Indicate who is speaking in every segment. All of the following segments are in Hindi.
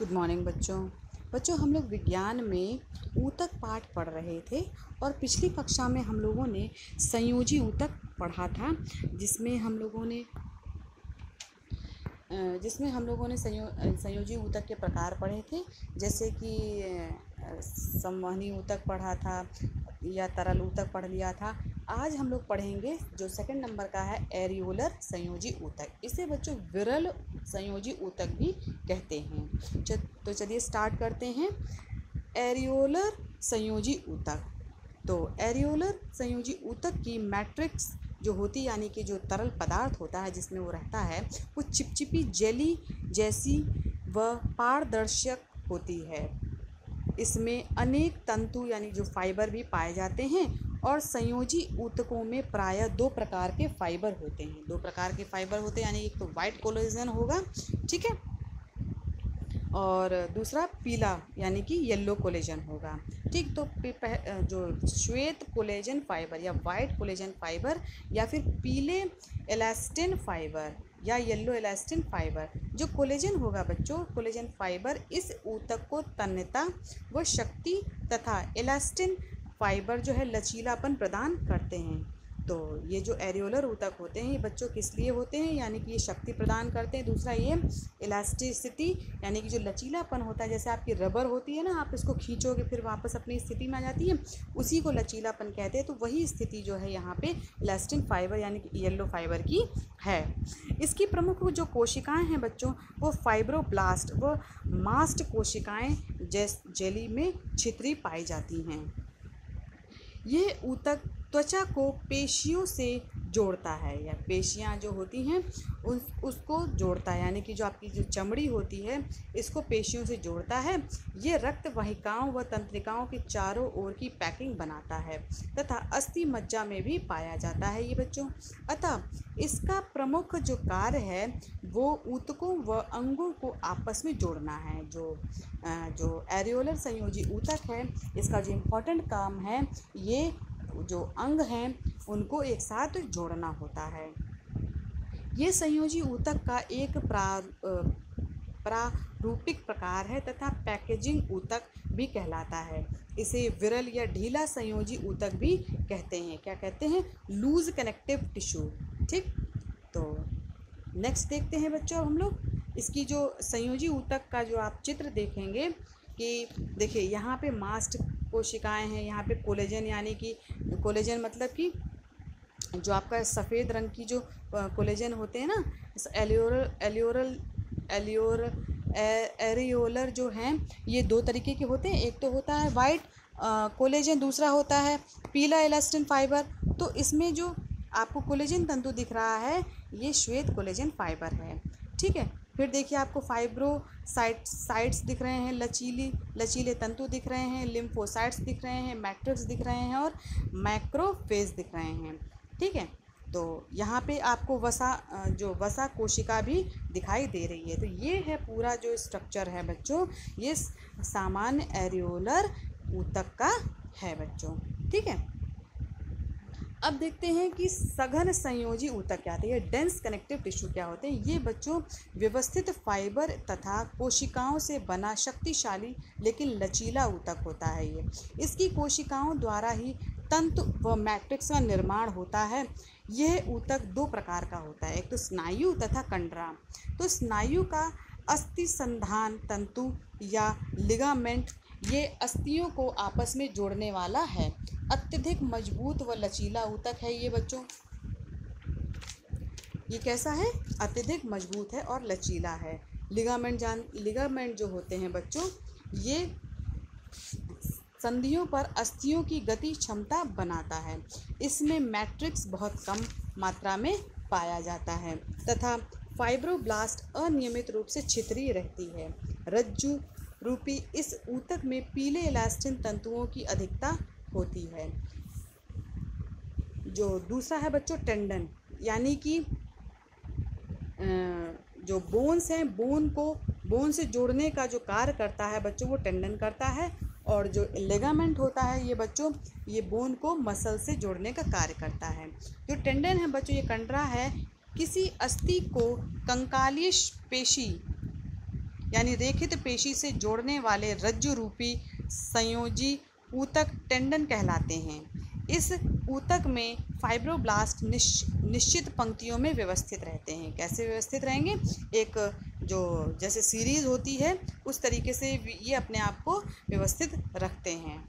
Speaker 1: गुड मॉर्निंग बच्चों हम लोग विज्ञान में ऊतक पाठ पढ़ रहे थे और पिछली कक्षा में हम लोगों ने संयोजी ऊतक पढ़ा था जिसमें हम लोगों ने संयोजी ऊतक के प्रकार पढ़े थे। जैसे कि संवहनी ऊतक पढ़ा था या तरल ऊतक पढ़ लिया था। आज हम लोग पढ़ेंगे जो सेकंड नंबर का है एरियोलर संयोजी ऊतक। इसे बच्चों विरल संयोजी ऊतक भी कहते हैं। तो चलिए स्टार्ट करते हैं। एरियोलर संयोजी ऊतक। तो एरियोलर संयोजी ऊतक की मैट्रिक्स जो होती यानी कि जो तरल पदार्थ होता है जिसमें वो रहता है वो चिपचिपी जेली जैसी व पारदर्शक होती है। इसमें अनेक तंतु यानी जो फाइबर भी पाए जाते हैं और संयोजी ऊतकों में प्रायः दो प्रकार के फाइबर होते हैं। यानी एक तो वाइट कोलेजन होगा, ठीक है, और दूसरा पीला यानी कि येलो कोलेजन होगा, ठीक। तो जो श्वेत कोलेजन फाइबर या वाइट कोलेजन फाइबर या फिर पीले एलास्टिन फाइबर या येलो एलास्टिन फाइबर जो कोलेजन होगा बच्चों, कोलेजन फाइबर इस ऊतक को तन्यता व शक्ति तथा एलास्टिन फाइबर जो है लचीलापन प्रदान करते हैं। तो ये जो एरियोलर ऊतक होते हैं ये बच्चों किस लिए होते हैं, यानी कि ये शक्ति प्रदान करते हैं। दूसरा ये इलास्टिसिटी यानी कि जो लचीलापन होता है, जैसे आपकी रबर होती है ना, आप इसको खींचोगे फिर वापस अपनी स्थिति में आ जाती है, उसी को लचीलापन कहते हैं। तो वही स्थिति जो है यहाँ पे इलास्टिन फाइबर यानी कि येलो फाइबर की है। इसकी प्रमुख जो कोशिकाएँ हैं बच्चों वो फाइब्रोब्लास्ट व मास्ट कोशिकाएँ जेली में छितरी पाई जाती हैं। ये ऊतक त्वचा को पेशियों से जोड़ता है या पेशियाँ जो होती हैं उसको जोड़ता है, यानी कि जो आपकी जो चमड़ी होती है इसको पेशियों से जोड़ता है। ये रक्त वाहिकाओं व तंत्रिकाओं के चारों ओर की पैकिंग बनाता है तथा अस्थि मज्जा में भी पाया जाता है ये बच्चों। अतः इसका प्रमुख जो कार्य है वो ऊतकों व अंगों को आपस में जोड़ना है। जो एरियोलर संयोजी ऊतक है इसका जो इम्पोर्टेंट काम है ये जो अंग हैं उनको एक साथ जोड़ना होता है। ये संयोजी ऊतक का एक प्रारूपिक प्रकार है तथा पैकेजिंग ऊतक भी कहलाता है। इसे विरल या ढीला संयोजी ऊतक भी कहते हैं। क्या कहते हैं? लूज कनेक्टिव टिश्यू, ठीक। तो नेक्स्ट देखते हैं बच्चों अब हम लोग इसकी जो संयोजी ऊतक का जो आप चित्र देखेंगे कि देखिए यहाँ पे मास्ट कोशिकाएं हैं, यहाँ पे कोलेजन यानी कि कोलेजन मतलब कि जो आपका सफ़ेद रंग की जो कोलेजन होते हैं ना, एरियोलर जो हैं ये दो तरीके के होते हैं। एक तो होता है वाइट कोलेजन, दूसरा होता है पीला एलास्टिन फाइबर। तो इसमें जो आपको कोलेजन तंतु दिख रहा है ये श्वेत कोलेजन फाइबर है, ठीक है। फिर देखिए आपको फाइब्रोसाइट्स दिख रहे हैं, लचीले तंतु दिख रहे हैं, लिम्फोसाइट्स दिख रहे हैं, मैट्रिक्स दिख रहे हैं और मैक्रोफेज दिख रहे हैं, ठीक है। तो यहाँ पे आपको वसा कोशिका भी दिखाई दे रही है। तो ये है पूरा जो स्ट्रक्चर है बच्चों, ये सामान्य एरियोलर ऊतक का है बच्चों, ठीक है। अब देखते हैं कि सघन संयोजी ऊतक क्या होते हैं, डेंस कनेक्टिव टिश्यू क्या होते हैं। ये बच्चों व्यवस्थित फाइबर तथा कोशिकाओं से बना शक्तिशाली लेकिन लचीला ऊतक होता है। ये इसकी कोशिकाओं द्वारा ही तंतु व मैट्रिक्स का निर्माण होता है। यह ऊतक दो प्रकार का होता है, एक तो स्नायु तथा कंडरा। तो स्नायु का अस्थि संधान तंतु या लिगामेंट ये अस्थियों को आपस में जोड़ने वाला है। अत्यधिक मजबूत व लचीला ऊतक है ये बच्चों। ये कैसा है? अत्यधिक मजबूत है और लचीला है। लिगामेंट जो होते हैं बच्चों ये संधियों पर अस्थियों की गति क्षमता बनाता है। इसमें मैट्रिक्स बहुत कम मात्रा में पाया जाता है तथा फाइब्रोब्लास्ट अनियमित रूप से छितरी रहती है। रज्जु रूपी इस ऊतक में पीले इलास्टिन तंतुओं की अधिकता होती है। जो दूसरा है बच्चों टेंडन, यानी कि जो बोन्स हैं बोन से जोड़ने का जो कार्य करता है बच्चों वो टेंडन करता है। और जो लिगामेंट होता है ये बच्चों ये बोन को मसल से जोड़ने का कार्य करता है। जो टेंडन है बच्चों ये कंडरा है, किसी अस्थि को कंकालीय पेशी यानी रेखित पेशी से जोड़ने वाले रज्जु रूपी संयोजी ऊतक टेंडन कहलाते हैं। इस ऊतक में फाइब्रोब्लास्ट निश्चित पंक्तियों में व्यवस्थित रहते हैं। कैसे व्यवस्थित रहेंगे? एक जो जैसे सीरीज होती है उस तरीके से ये अपने आप को व्यवस्थित रखते हैं।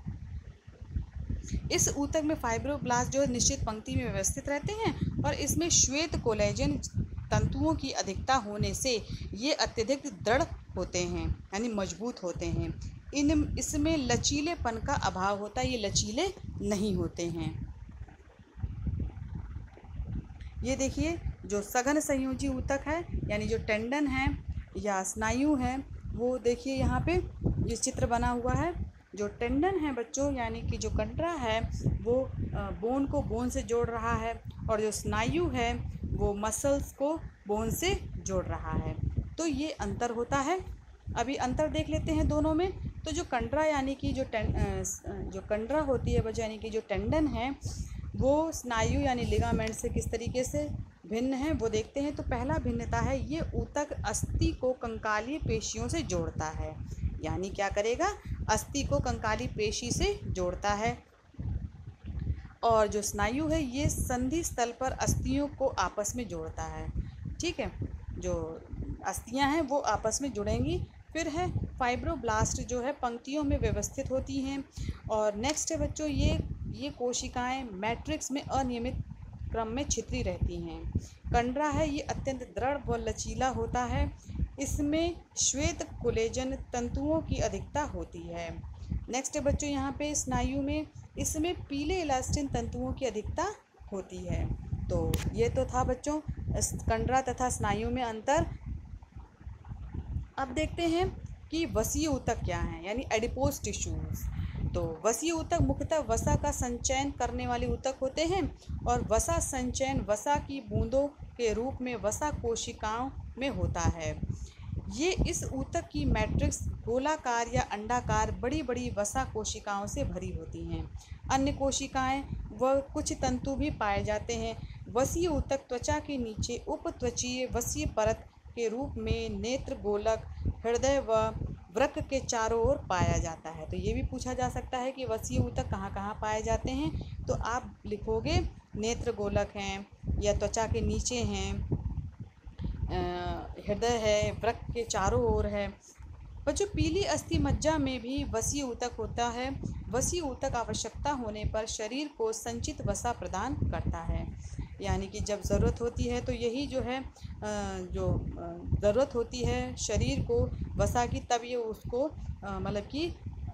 Speaker 1: इस ऊतक में फाइब्रोब्लास्ट जो निश्चित पंक्ति में व्यवस्थित रहते हैं और इसमें श्वेत कोलेजन तंतुओं की अधिकता होने से ये अत्यधिक दृढ़ होते हैं, यानी मजबूत होते हैं। इसमें लचीलेपन का अभाव होता है, ये लचीले नहीं होते हैं। ये देखिए जो सघन संयोजी ऊतक है, यानी जो टेंडन है या स्नायु है, वो देखिए यहाँ पे ये चित्र बना हुआ है। जो टेंडन है बच्चों, यानी कि जो कंडरा है वो बोन को बोन से जोड़ रहा है, और जो स्नायु है वो मसल्स को बोन से जोड़ रहा है। तो ये अंतर होता है। अभी अंतर देख लेते हैं दोनों में। तो जो कंडरा यानी कि जो कंडरा होती है बच्चों, यानी कि जो टेंडन है वो स्नायु यानी लिगामेंट से किस तरीके से भिन्न है वो देखते हैं। तो पहला भिन्नता है, ये ऊतक अस्थि को कंकालीय पेशियों से जोड़ता है। यानी क्या करेगा? अस्थि को कंकाली पेशी से जोड़ता है। और जो स्नायु है ये संधि स्थल पर अस्थियों को आपस में जोड़ता है। ठीक है, जो अस्थियां हैं वो आपस में जुड़ेंगी। फिर है फाइब्रोब्लास्ट जो है पंक्तियों में व्यवस्थित होती हैं। और नेक्स्ट है बच्चों, ये कोशिकाएं मैट्रिक्स में अनियमित क्रम में छितरी रहती हैं। कंडरा है ये अत्यंत दृढ़ व लचीला होता है। इसमें श्वेत कोलेजन तंतुओं की अधिकता होती है। नेक्स्ट है बच्चों यहाँ पे स्नायु में, इसमें पीले इलास्टिन तंतुओं की अधिकता होती है। तो ये तो था बच्चों कंडरा तथा स्नायु में अंतर। अब देखते हैं कि वसीय ऊतक क्या हैं, यानी एडिपोज टिश्यूज़। तो वसीय ऊतक मुख्यतः वसा का संचयन करने वाले ऊतक होते हैं, और वसा संचयन वसा की बूंदों के रूप में वसा कोशिकाओं में होता है। ये इस ऊतक की मैट्रिक्स गोलाकार या अंडाकार बड़ी बड़ी वसा कोशिकाओं से भरी होती हैं। अन्य कोशिकाएं व कुछ तंतु भी पाए जाते हैं। वसीय ऊतक त्वचा के नीचे उपत्वचीय वसीय परत के रूप में नेत्र गोलक, हृदय व वृक्क के चारों ओर पाया जाता है। तो ये भी पूछा जा सकता है कि वसीय ऊतक कहाँ कहाँ पाए जाते हैं। तो आप लिखोगे नेत्र गोलक हैं या त्वचा के नीचे हैं, हृदय है, वृक्क के चारों ओर है। बच्चों पीली अस्थि मज्जा में भी वसीय ऊतक होता है। वसीय ऊतक आवश्यकता होने पर शरीर को संचित वसा प्रदान करता है। यानी कि जब ज़रूरत होती है तो यही जो है जो ज़रूरत होती है शरीर को वसा की, तब ये उसको मतलब कि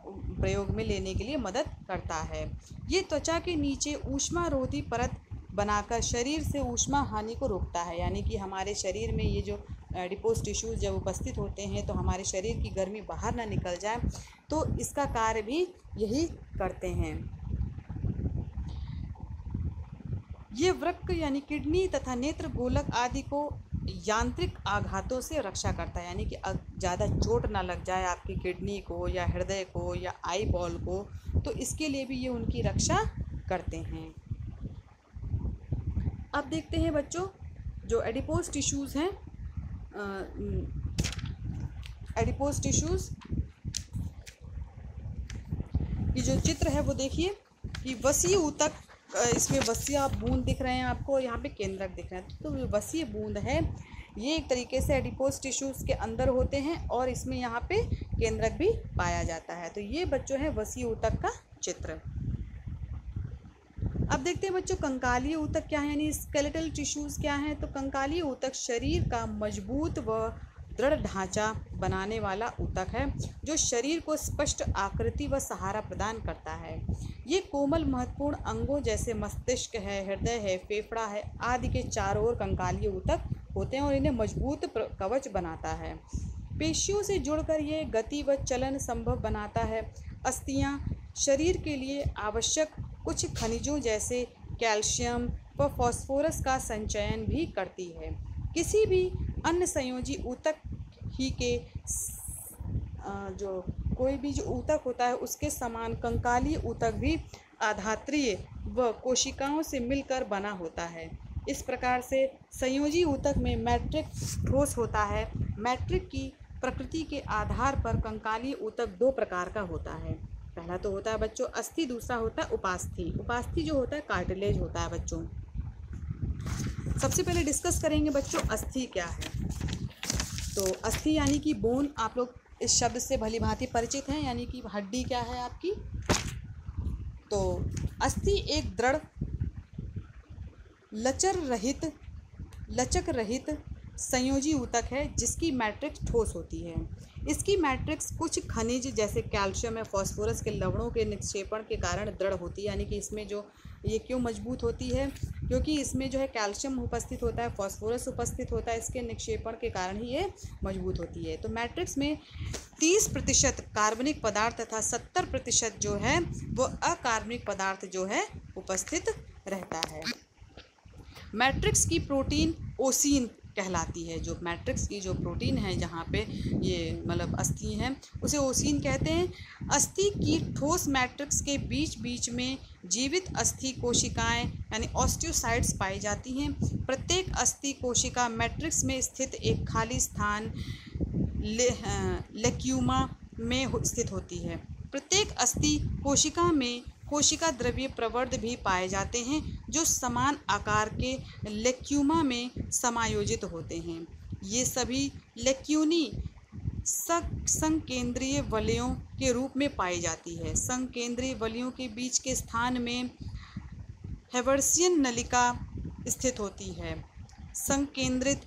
Speaker 1: प्रयोग में लेने के लिए मदद करता है। ये त्वचा के नीचे ऊष्मारोधी परत बनाकर शरीर से ऊष्मा हानि को रोकता है। यानी कि हमारे शरीर में ये जो एडिपोज टिश्यूज़ जब उपस्थित होते हैं तो हमारे शरीर की गर्मी बाहर ना निकल जाए, तो इसका कार्य भी यही करते हैं। ये वृक्क यानी किडनी तथा नेत्र गोलक आदि को यांत्रिक आघातों से रक्षा करता है। यानी कि ज़्यादा चोट ना लग जाए आपकी किडनी को या हृदय को या आई बॉल को, तो इसके लिए भी ये उनकी रक्षा करते हैं। अब देखते हैं बच्चों जो एडिपोज टिश्यूज़ हैं, एडिपोज टिश्यूज़ की जो चित्र है वो देखिए कि वसीय ऊतक, इसमें वसीय आप बूंद दिख रहे हैं आपको, यहाँ पे केंद्रक दिख रहे हैं। तो वसीय बूंद है ये एक तरीके से एडिपोज टिश्यूज़ के अंदर होते हैं और इसमें यहाँ पे केंद्रक भी पाया जाता है। तो ये बच्चों है वसीय ऊतक का चित्र। अब देखते हैं बच्चों कंकालीय ऊतक क्या है, यानी स्केलेटल टिश्यूज़ क्या हैं। तो कंकालीय ऊतक शरीर का मजबूत व दृढ़ ढांचा बनाने वाला ऊतक है जो शरीर को स्पष्ट आकृति व सहारा प्रदान करता है। ये कोमल महत्वपूर्ण अंगों जैसे मस्तिष्क है, हृदय है, फेफड़ा है आदि के चारों ओर कंकालीय ऊतक होते हैं और इन्हें मजबूत कवच बनाता है। पेशियों से जुड़कर ये गति व चलन संभव बनाता है। अस्थियां शरीर के लिए आवश्यक कुछ खनिजों जैसे कैल्शियम व फास्फोरस का संचयन भी करती है। किसी भी अन्य संयोजी ऊतक ही के जो कोई भी जो ऊतक होता है उसके समान कंकालीय ऊतक भी आधात्रीय व कोशिकाओं से मिलकर बना होता है। इस प्रकार से संयोजी ऊतक में मैट्रिक ठोस होता है। मैट्रिक की प्रकृति के आधार पर कंकालीय ऊतक दो प्रकार का होता है। पहला तो होता है बच्चों अस्थि, दूसरा होता है उपास्थि। उपास्थि जो होता है कार्टिलेज होता है बच्चों। सबसे पहले डिस्कस करेंगे बच्चों अस्थि क्या है। तो अस्थि यानी कि बोन, आप लोग इस शब्द से भली भांति परिचित हैं, यानी कि हड्डी क्या है आपकी। तो अस्थि एक दृढ़ लचक रहित संयोजी ऊतक है जिसकी मैट्रिक्स ठोस होती है। इसकी मैट्रिक्स कुछ खनिज जैसे कैल्शियम या फास्फोरस के लवणों के निक्षेपण के कारण दृढ़ होती है। यानी कि इसमें जो ये क्यों मजबूत होती है, क्योंकि इसमें जो है कैल्शियम उपस्थित होता है, फास्फोरस उपस्थित होता है, इसके निक्षेपण के कारण ही ये मजबूत होती है। तो मैट्रिक्स में 30% कार्बनिक पदार्थ तथा 70% जो है वो अकार्बनिक पदार्थ जो है उपस्थित रहता है। मैट्रिक्स की प्रोटीन ओसीन कहलाती है। जो मैट्रिक्स की जो प्रोटीन है जहाँ पे ये मतलब अस्थि हैं उसे ओसीन कहते हैं। अस्थि की ठोस मैट्रिक्स के बीच बीच में जीवित अस्थि कोशिकाएं यानी ऑस्टियोसाइट्स पाई जाती हैं। प्रत्येक अस्थि कोशिका मैट्रिक्स में स्थित एक खाली स्थान लेक्यूमा में स्थित होती है। प्रत्येक अस्थि कोशिका में कोशिका द्रव्य प्रवर्ध भी पाए जाते हैं जो समान आकार के लेक्यूमा में समायोजित होते हैं। ये सभी लेक्यूनी संकेंद्रीय वलयों के रूप में पाई जाती है। संकेंद्रीय वलयों के बीच के स्थान में हेवर्सियन नलिका स्थित होती है। संकेंद्रित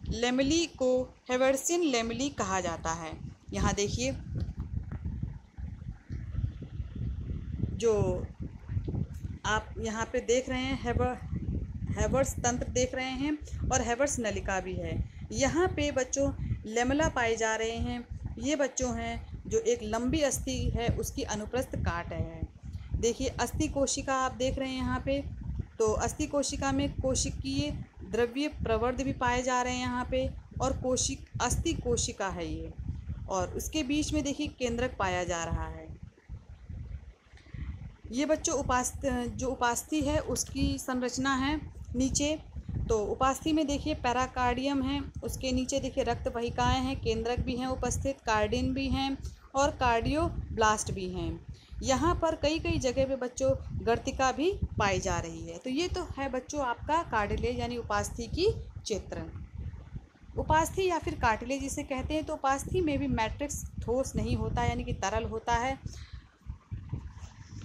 Speaker 1: लेमेली को हेवर्सियन लेमेली कहा जाता है। यहाँ देखिए जो आप यहाँ पे देख रहे हैं हेवर्स तंत्र देख रहे हैं और हेवर्स नलिका भी है। यहाँ पे बच्चों लेमेला पाए जा रहे हैं। ये बच्चों हैं जो एक लंबी अस्थि है उसकी अनुप्रस्थ काट है। देखिए अस्थि कोशिका आप देख रहे हैं यहाँ पे। तो अस्थि कोशिका में कोशिकीय द्रव्य प्रवर्ध भी पाए जा रहे हैं यहाँ पे, और अस्थि कोशिका है ये, और उसके बीच में देखिए केंद्रक पाया जा रहा है। ये बच्चों जो उपास्थि है उसकी संरचना है नीचे। तो उपास्थि में देखिए पैराकार्डियम है, उसके नीचे देखिए रक्त वाहिकाएँ हैं, केंद्रक भी हैं उपस्थित, कार्डिन भी हैं और कार्डियोब्लास्ट भी हैं। यहाँ पर कई जगह पे बच्चों गर्तिका भी पाई जा रही है। तो ये तो है बच्चों आपका कार्टिलेज यानी उपास्थि की चित्र। उपास्थि या फिर कार्टिलेज जिसे कहते हैं। तो उपास्थि में भी मैट्रिक्स ठोस नहीं होता यानी कि तरल होता है,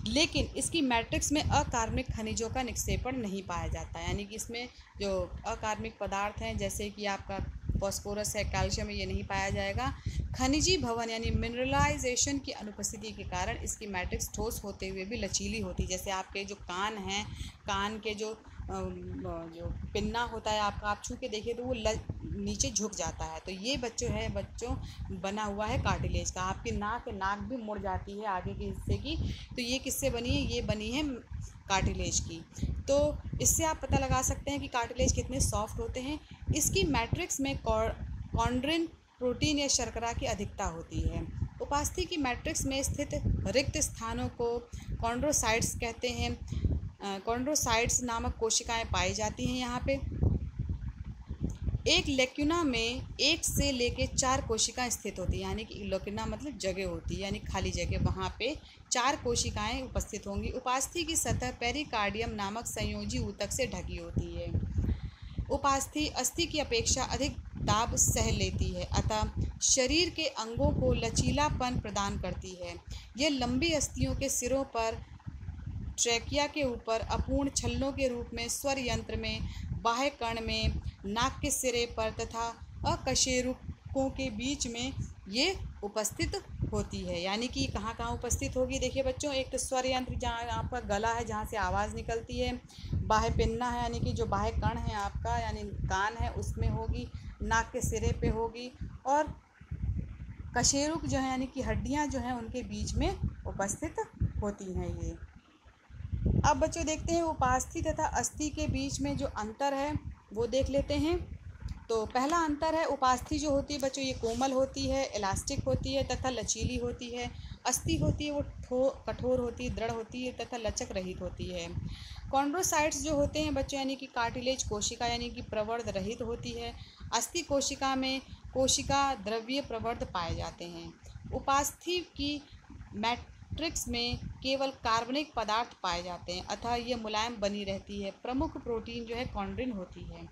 Speaker 1: लेकिन इसकी मैट्रिक्स में अकार्बनिक खनिजों का निक्षेपण नहीं पाया जाता। यानी कि इसमें जो अकार्बनिक पदार्थ हैं जैसे कि आपका फास्फोरस है, कैल्शियम है, ये नहीं पाया जाएगा। खनिजी भवन यानी मिनरलाइजेशन की अनुपस्थिति के कारण इसकी मैट्रिक्स ठोस होते हुए भी लचीली होती है। जैसे आपके जो कान हैं, कान के जो पिन्ना होता है आपका, आप छू के देखिए तो वो नीचे झुक जाता है। तो ये बच्चों बना हुआ है कार्टिलेज का। आपकी नाक भी मुड़ जाती है आगे के हिस्से की। तो ये किससे बनी है? ये बनी है कार्टिलेज की। तो इससे आप पता लगा सकते हैं कि कार्टिलेज कितने सॉफ्ट होते हैं। इसकी मैट्रिक्स में कॉन्ड्रिन प्रोटीन या शर्करा की अधिकता होती है। उपास्थि की मैट्रिक्स में स्थित रिक्त स्थानों को कॉन्ड्रोसाइट्स कहते हैं। कॉन्ड्रोसाइट्स नामक कोशिकाएं पाई जाती हैं यहाँ पे। एक लेक्यूना में 1 से लेके 4 कोशिकाएं स्थित होती हैं। यानी कि लेक्यूना मतलब जगह होती है यानी खाली जगह, वहाँ पे 4 कोशिकाएं उपस्थित होंगी। उपास्थि की सतह पेरिकार्डियम नामक संयोजी ऊतक से ढकी होती है। उपास्थि अस्थि की अपेक्षा अधिक दाब सह लेती है, अतः शरीर के अंगों को लचीलापन प्रदान करती है। यह लंबी अस्थियों के सिरों पर, ट्रैकिया के ऊपर, अपूर्ण छल्लों के रूप में स्वर यंत्र में, बाह्य कर्ण में, नाक के सिरे पर तथा अकशेरुकों के बीच में ये उपस्थित होती है। यानी कि कहाँ कहाँ उपस्थित होगी? देखिए बच्चों, एक तो स्वर यंत्र जहाँ आपका गला है जहाँ से आवाज़ निकलती है, बाह्य पिन्ना है यानी कि जो बाह्य कर्ण है आपका यानी कान है उसमें होगी, नाक के सिरे पे होगी, और कशेरुक जो है यानी कि हड्डियाँ जो हैं उनके बीच में उपस्थित होती हैं ये। अब बच्चों देखते हैं उपास्थि तथा अस्थि के बीच में जो अंतर है वो देख लेते हैं। तो पहला अंतर है उपास्थि जो होती है बच्चों ये कोमल होती है, इलास्टिक होती है तथा लचीली होती है। अस्थि होती है वो कठोर होती है, दृढ़ होती है तथा लचक रहित होती है। कॉन्ड्रोसाइट्स जो होते हैं बच्चों यानी कि कार्टिलेज कोशिका यानी कि प्रवर्ध रहित होती है। अस्थि कोशिका में कोशिका द्रव्य प्रवर्ध पाए जाते हैं। उपास्थि की मैट्रिक्स में केवल कार्बनिक पदार्थ पाए जाते हैं, अतः ये मुलायम बनी रहती है। प्रमुख प्रोटीन जो है कॉन्ड्रिन होती है।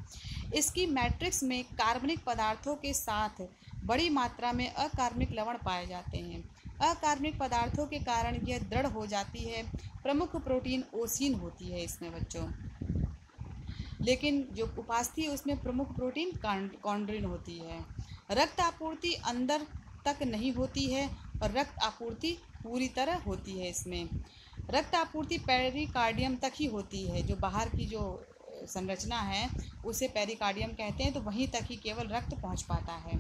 Speaker 1: इसकी मैट्रिक्स में कार्बनिक पदार्थों के साथ बड़ी मात्रा में अकार्बनिक लवण पाए जाते हैं। अकार्बनिक पदार्थों के कारण यह दृढ़ हो जाती है। प्रमुख प्रोटीन ओसीन होती है इसमें बच्चों, लेकिन जो उपास्थि है उसमें प्रमुख प्रोटीन कॉन्ड्रिन होती है। रक्त आपूर्ति अंदर तक नहीं होती है और रक्त आपूर्ति पूरी तरह होती है। इसमें रक्त आपूर्ति पेरिकार्डियम तक ही होती है, जो बाहर की जो संरचना है उसे पेरिकार्डियम कहते हैं, तो वहीं तक ही केवल रक्त पहुंच पाता है।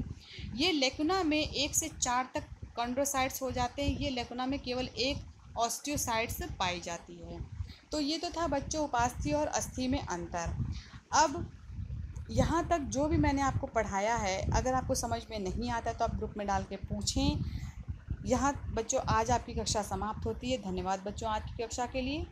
Speaker 1: ये लेकुना में 1 से 4 तक कॉन्ड्रोसाइट्स हो जाते हैं। ये लेकुना में केवल एक ऑस्टियोसाइट्स पाई जाती है। तो ये तो था बच्चों उपास्थि और अस्थि में अंतर। अब यहाँ तक जो भी मैंने आपको पढ़ाया है, अगर आपको समझ में नहीं आता तो आप ग्रुप में डाल के पूछें। यहाँ बच्चों आज आपकी कक्षा समाप्त होती है। धन्यवाद बच्चों आज की कक्षा के लिए।